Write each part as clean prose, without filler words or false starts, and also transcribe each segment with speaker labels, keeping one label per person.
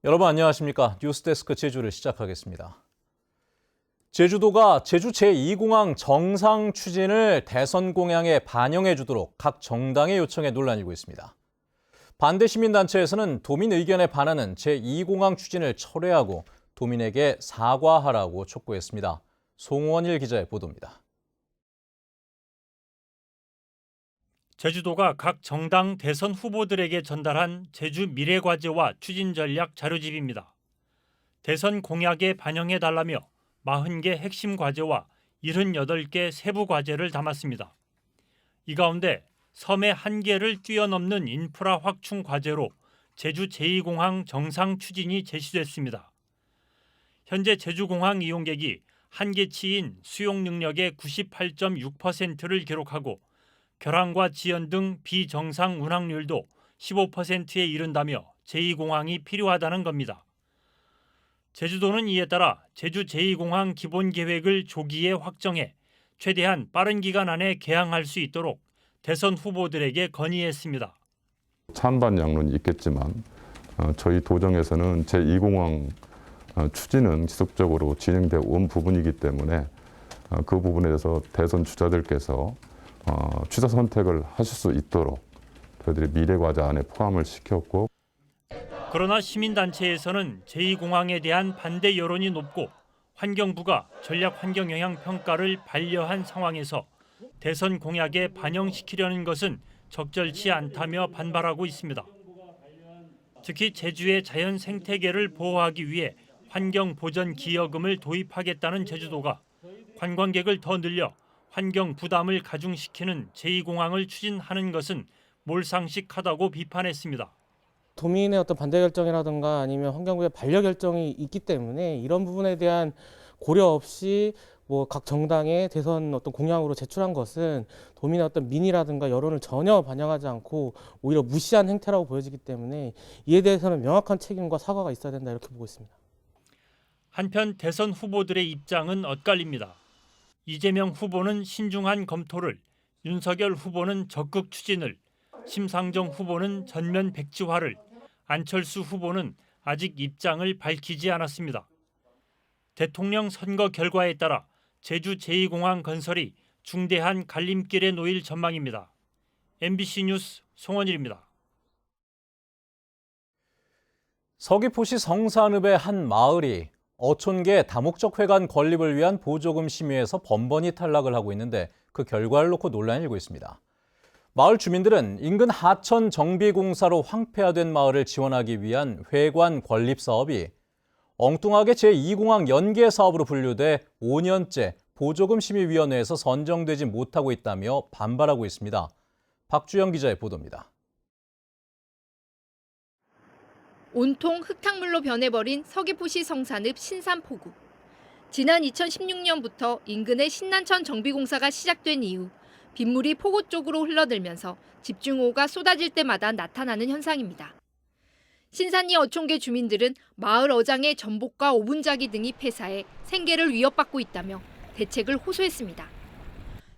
Speaker 1: 여러분 안녕하십니까? 뉴스데스크 제주를 시작하겠습니다. 제주도가 제주 제2공항 정상 추진을 대선 공약에 반영해 주도록 각 정당의 요청에 논란이 일고 있습니다. 반대 시민단체에서는 도민 의견에 반하는 제2공항 추진을 철회하고 도민에게 사과하라고 촉구했습니다. 송원일 기자의 보도입니다.
Speaker 2: 제주도가 각 정당 대선 후보들에게 전달한 제주 미래과제와 추진 전략 자료집입니다. 대선 공약에 반영해달라며 40개 핵심 과제와 78개 세부 과제를 담았습니다. 이 가운데 섬의 한계를 뛰어넘는 인프라 확충 과제로 제주 제2공항 정상 추진이 제시됐습니다. 현재 제주공항 이용객이 한계치인 수용 능력의 98.6%를 기록하고 결항과 지연 등 비정상 운항률도 15%에 이른다며 제2공항이 필요하다는 겁니다. 제주도는 이에 따라 제주 제2공항 기본계획을 조기에 확정해 최대한 빠른 기간 안에 개항할 수 있도록 대선 후보들에게 건의했습니다.
Speaker 3: 찬반 양론이 있겠지만 저희 도정에서는 제2공항 추진은 지속적으로 진행되어 온 부분이기 때문에 그 부분에 대해서 대선 주자들께서 취사 선택을 하실 수 있도록 저희들이 미래과제 안에 포함을 시켰고,
Speaker 2: 그러나 시민단체에서는 제2공항에 대한 반대 여론이 높고 환경부가 전략환경영향평가를 반려한 상황에서 대선 공약에 반영시키려는 것은 적절치 않다며 반발하고 있습니다. 특히 제주의 자연 생태계를 보호하기 위해 환경보전기여금을 도입하겠다는 제주도가 관광객을 더 늘려 환경 부담을 가중시키는 제2공항을 추진하는 것은 몰상식하다고 비판했습니다.
Speaker 4: 도민의 어떤 반대 결정이라든가 아니면 환경부의 반려 결정이 있기 때문에 이런 부분에 대한 고려 없이 각 정당의 대선 어떤 공약으로 제출한 것은 도민의 어떤 민의라든가 여론을 전혀 반영하지 않고 오히려 무시한 행태라고 보여지기 때문에 이에 대해서는 명확한 책임과 사과가 있어야 된다 이렇게 보고 있습니다.
Speaker 2: 한편 대선 후보들의 입장은 엇갈립니다. 이재명 후보는 신중한 검토를, 윤석열 후보는 적극 추진을, 심상정 후보는 전면 백지화를, 안철수 후보는 아직 입장을 밝히지 않았습니다. 대통령 선거 결과에 따라 제주 제2공항 건설이 중대한 갈림길에 놓일 전망입니다. MBC 뉴스 송원일입니다.
Speaker 1: 서귀포시 성산읍의 한 마을이 어촌계 다목적 회관 건립을 위한 보조금 심의에서 번번이 탈락을 하고 있는데 그 결과를 놓고 논란이 일고 있습니다. 마을 주민들은 인근 하천 정비공사로 황폐화된 마을을 지원하기 위한 회관 건립 사업이 엉뚱하게 제2공항 연계 사업으로 분류돼 5년째 보조금 심의위원회에서 선정되지 못하고 있다며 반발하고 있습니다. 박주영 기자의 보도입니다.
Speaker 5: 온통 흙탕물로 변해버린 서귀포시 성산읍 신산포구. 지난 2016년부터 인근의 신난천 정비공사가 시작된 이후 빗물이 포구 쪽으로 흘러들면서 집중호우가 쏟아질 때마다 나타나는 현상입니다. 신산리 어촌계 주민들은 마을 어장의 전복과 오분자기 등이 폐사해 생계를 위협받고 있다며 대책을 호소했습니다.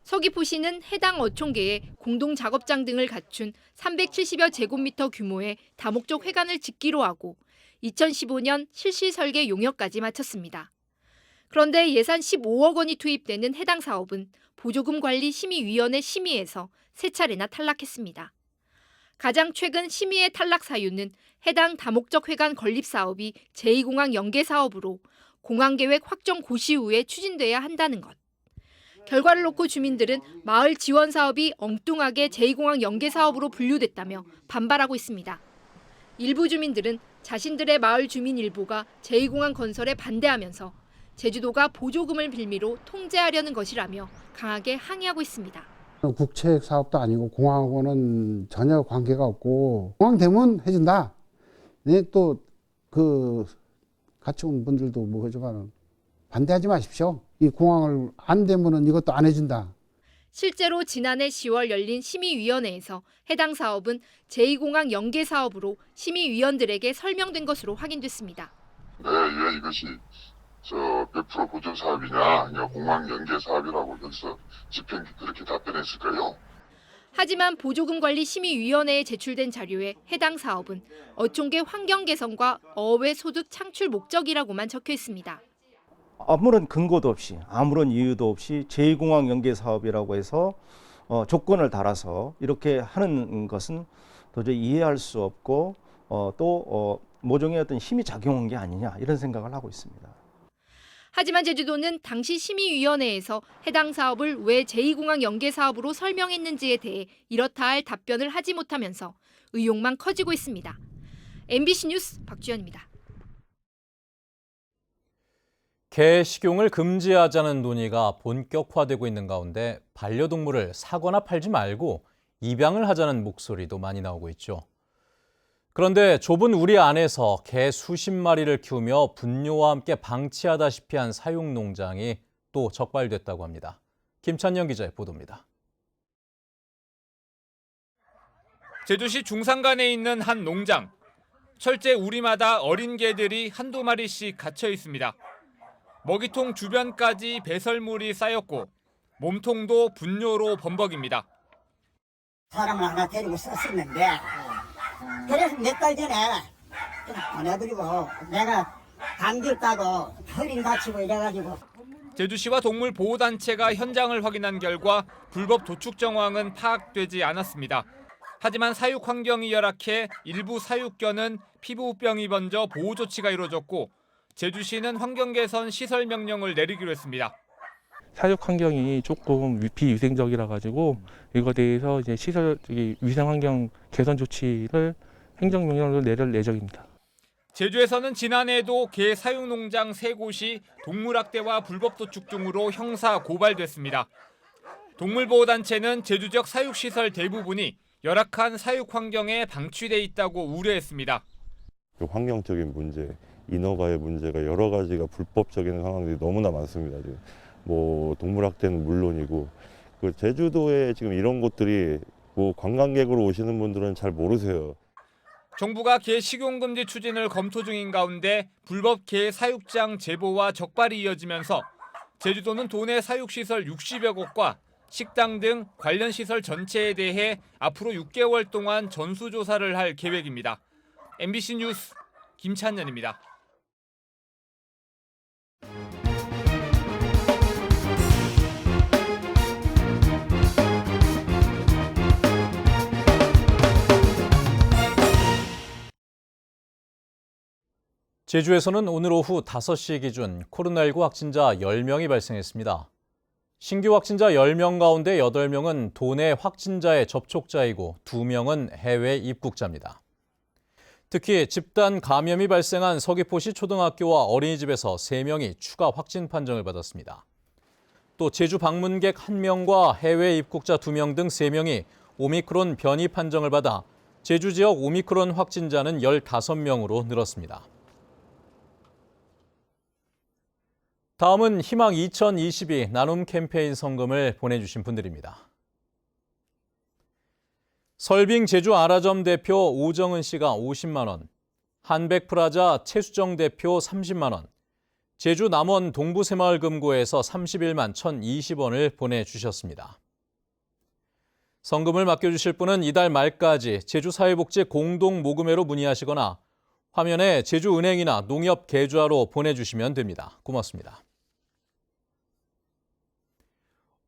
Speaker 5: 서귀포시는 해당 어촌계에 공동작업장 등을 갖춘 370여 제곱미터 규모의 다목적 회관을 짓기로 하고 2015년 실시 설계 용역까지 마쳤습니다. 그런데 예산 15억 원이 투입되는 해당 사업은 보조금관리심의위원회 심의에서 3차례나 탈락했습니다. 가장 최근 심의의 탈락 사유는 해당 다목적 회관 건립 사업이 제2공항 연계 사업으로 공항계획 확정 고시 후에 추진돼야 한다는 것. 결과를 놓고 주민들은 마을 지원 사업이 엉뚱하게 제2공항 연계 사업으로 분류됐다며 반발하고 있습니다. 일부 주민들은 자신들의 마을 주민 일부가 제2공항 건설에 반대하면서 제주도가 보조금을 빌미로 통제하려는 것이라며 강하게 항의하고 있습니다.
Speaker 6: 국책 사업도 아니고 공항하고는 전혀 관계가 없고 공항 되면 해준다. 네, 또 같이 온 분들도 하지만 반대하지 마십시오. 이 공항을 안 되면은 이것도 안 해준다.
Speaker 5: 실제로 지난해 10월 열린 심의위원회에서 해당 사업은 제2공항 연계 사업으로 심의위원들에게 설명된 것으로 확인됐습니다.
Speaker 7: 네, 왜 이것이 100% 보조 사업이냐, 공항 연계 사업이라고 여기서 집행 그렇게 답변했을까요?
Speaker 5: 하지만 보조금관리심의위원회에 제출된 자료에 해당 사업은 어촌계 환경 개선과 어업의 소득 창출 목적이라고만 적혀 있습니다.
Speaker 8: 아무런 근거도 없이 아무런 이유도 없이 제2공항 연계 사업이라고 해서 조건을 달아서 이렇게 하는 것은 도저히 이해할 수 없고 또 모종의 어떤 힘이 작용한 게 아니냐 이런 생각을 하고 있습니다.
Speaker 5: 하지만 제주도는 당시 심의위원회에서 해당 사업을 왜 제2공항 연계 사업으로 설명했는지에 대해 이렇다 할 답변을 하지 못하면서 의혹만 커지고 있습니다. MBC 뉴스 박주연입니다.
Speaker 1: 개 식용을 금지하자는 논의가 본격화되고 있는 가운데 반려동물을 사거나 팔지 말고 입양을 하자는 목소리도 많이 나오고 있죠. 그런데 좁은 우리 안에서 개 수십 마리를 키우며 분뇨와 함께 방치하다시피 한 사육농장이 또 적발됐다고 합니다. 김찬영 기자의 보도입니다.
Speaker 9: 제주시 중산간에 있는 한 농장. 철제 우리마다 어린 개들이 한두 마리씩 갇혀 있습니다. 먹이통 주변까지 배설물이 쌓였고 몸통도 분뇨로 범벅입니다.
Speaker 10: 사람을 하나 데리고 썼었는데 그래서 몇 달 전에 그냥 보내드리고 내가 감기 있다고 허리 다치고 이래가지고.
Speaker 9: 제주시와 동물보호단체가 현장을 확인한 결과 불법 도축 정황은 파악되지 않았습니다. 하지만 사육 환경이 열악해 일부 사육견은 피부병이 번져 보호 조치가 이루어졌고 제주시는 환경 개선 시설 명령을 내리기로 했습니다.
Speaker 4: 사육 환경이 조금 비위생적이라 가지고 이거에 대해서 이제 시설 위생 환경 개선 조치를 행정명령으로 내릴 예정입니다.
Speaker 9: 제주에서는 지난해에도 개 사육 농장 3곳이 동물학대와 불법 도축 등으로 형사 고발됐습니다. 동물보호단체는 제주 지역 사육시설 대부분이 열악한 사육 환경에 방치돼 있다고 우려했습니다.
Speaker 11: 환경적인 문제, 인허가의 문제가 여러 가지가 불법적인 상황들이 너무나 많습니다. 지금 뭐 동물학대는 물론이고 그 제주도에 지금 이런 곳들이 뭐 관광객으로 오시는 분들은 잘 모르세요.
Speaker 9: 정부가 개 식용금지 추진을 검토 중인 가운데 불법 개 사육장 제보와 적발이 이어지면서 제주도는 도내 사육시설 60여 곳과 식당 등 관련 시설 전체에 대해 앞으로 6개월 동안 전수조사를 할 계획입니다. MBC 뉴스 김찬현입니다.
Speaker 1: 제주에서는 오늘 오후 5시 기준 코로나19 확진자 10명이 발생했습니다. 신규 확진자 10명 가운데 8명은 도내 확진자의 접촉자이고 2명은 해외 입국자입니다. 특히 집단 감염이 발생한 서귀포시 초등학교와 어린이집에서 3명이 추가 확진 판정을 받았습니다. 또 제주 방문객 1명과 해외 입국자 2명 등 3명이 오미크론 변이 판정을 받아 제주 지역 오미크론 확진자는 15명으로 늘었습니다. 다음은 희망 2022 나눔 캠페인 성금을 보내주신 분들입니다. 설빙 제주 아라점 대표 오정은 씨가 50만 원, 한백프라자 최수정 대표 30만 원, 제주 남원 동부새마을금고에서 31만 1,020원을 보내주셨습니다. 성금을 맡겨주실 분은 이달 말까지 제주사회복지 공동모금회로 문의하시거나 화면에 제주은행이나 농협계좌로 보내주시면 됩니다. 고맙습니다.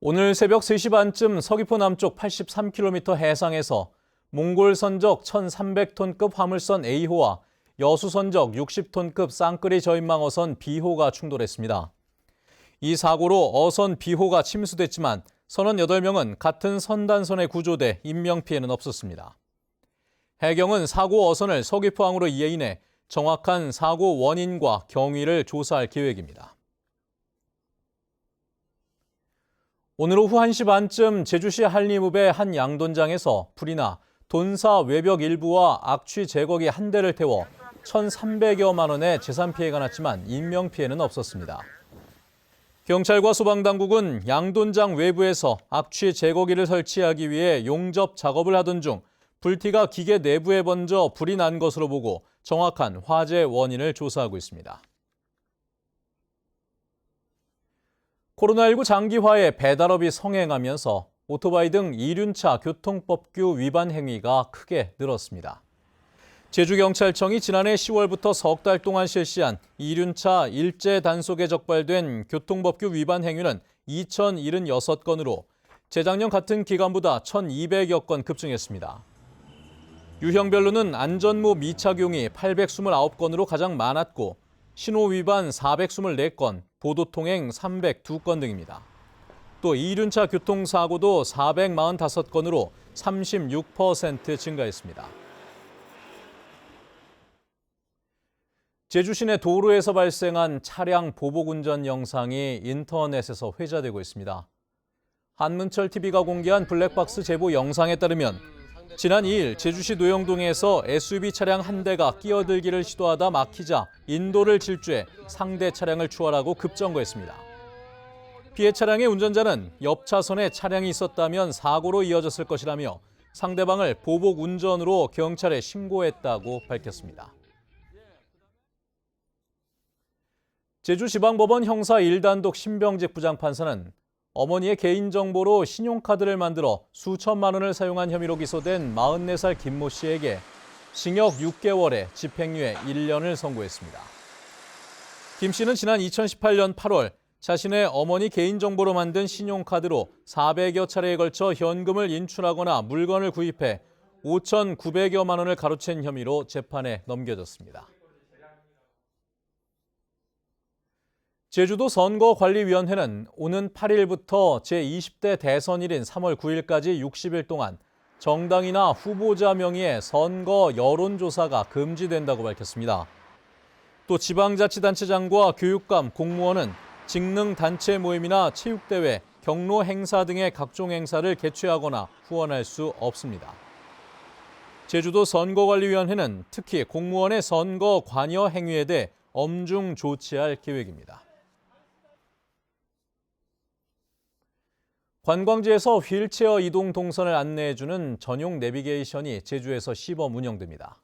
Speaker 1: 오늘 새벽 3시 반쯤 서귀포 남쪽 83km 해상에서 몽골 선적 1,300톤급 화물선 A호와 여수 선적 60톤급 쌍끌이 저인망 어선 B호가 충돌했습니다. 이 사고로 어선 B호가 침수됐지만 선원 8명은 같은 선단선에 구조돼 인명피해는 없었습니다. 해경은 사고 어선을 서귀포항으로 이해인해 정확한 사고 원인과 경위를 조사할 계획입니다. 오늘 오후 1시 반쯤 제주시 한림읍의 한 양돈장에서 불이 나 돈사 외벽 일부와 악취 제거기 한 대를 태워 1,300여만 원의 재산 피해가 났지만 인명피해는 없었습니다. 경찰과 소방당국은 양돈장 외부에서 악취 제거기를 설치하기 위해 용접 작업을 하던 중 불티가 기계 내부에 번져 불이 난 것으로 보고 정확한 화재 원인을 조사하고 있습니다. 코로나19 장기화에 배달업이 성행하면서 오토바이 등 이륜차 교통법규 위반 행위가 크게 늘었습니다. 제주경찰청이 지난해 10월부터 석 달 동안 실시한 이륜차 일제 단속에 적발된 교통법규 위반 행위는 2,076건으로 재작년 같은 기간보다 1,200여 건 급증했습니다. 유형별로는 안전모 미착용이 829건으로 가장 많았고 신호 위반 424건, 보도통행 302건 등입니다. 또 이륜차 교통사고도 445건으로 36% 증가했습니다. 제주 시내 도로에서 발생한 차량 보복 운전 영상이 인터넷에서 회자되고 있습니다. 한문철 TV가 공개한 블랙박스 제보 영상에 따르면 지난 2일 제주시 노영동에서 SUV 차량 한 대가 끼어들기를 시도하다 막히자 인도를 질주해 상대 차량을 추월하고 급정거했습니다. 피해 차량의 운전자는 옆 차선에 차량이 있었다면 사고로 이어졌을 것이라며 상대방을 보복 운전으로 경찰에 신고했다고 밝혔습니다. 제주지방법원 형사 1단독 신병직 부장판사는 어머니의 개인정보로 신용카드를 만들어 수천만 원을 사용한 혐의로 기소된 44살 김모 씨에게 징역 6개월에 집행유예 1년을 선고했습니다. 김 씨는 지난 2018년 8월 자신의 어머니 개인정보로 만든 신용카드로 400여 차례에 걸쳐 현금을 인출하거나 물건을 구입해 5,900여만 원을 가로챈 혐의로 재판에 넘겨졌습니다. 제주도 선거관리위원회는 오는 8일부터 제20대 대선일인 3월 9일까지 60일 동안 정당이나 후보자 명의의 선거 여론조사가 금지된다고 밝혔습니다. 또 지방자치단체장과 교육감, 공무원은 직능단체 모임이나 체육대회, 경로 행사 등의 각종 행사를 개최하거나 후원할 수 없습니다. 제주도 선거관리위원회는 특히 공무원의 선거 관여 행위에 대해 엄중 조치할 계획입니다. 관광지에서 휠체어 이동 동선을 안내해주는 전용 내비게이션이 제주에서 시범 운영됩니다.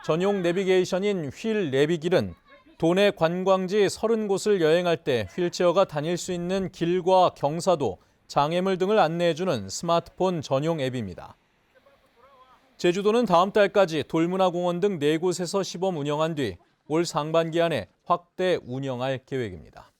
Speaker 1: 전용 내비게이션인 휠 내비길은 도내 관광지 30곳을 여행할 때 휠체어가 다닐 수 있는 길과 경사도, 장애물 등을 안내해주는 스마트폰 전용 앱입니다. 제주도는 다음 달까지 돌문화공원 등 4곳에서 시범 운영한 뒤 올 상반기 안에 확대 운영할 계획입니다.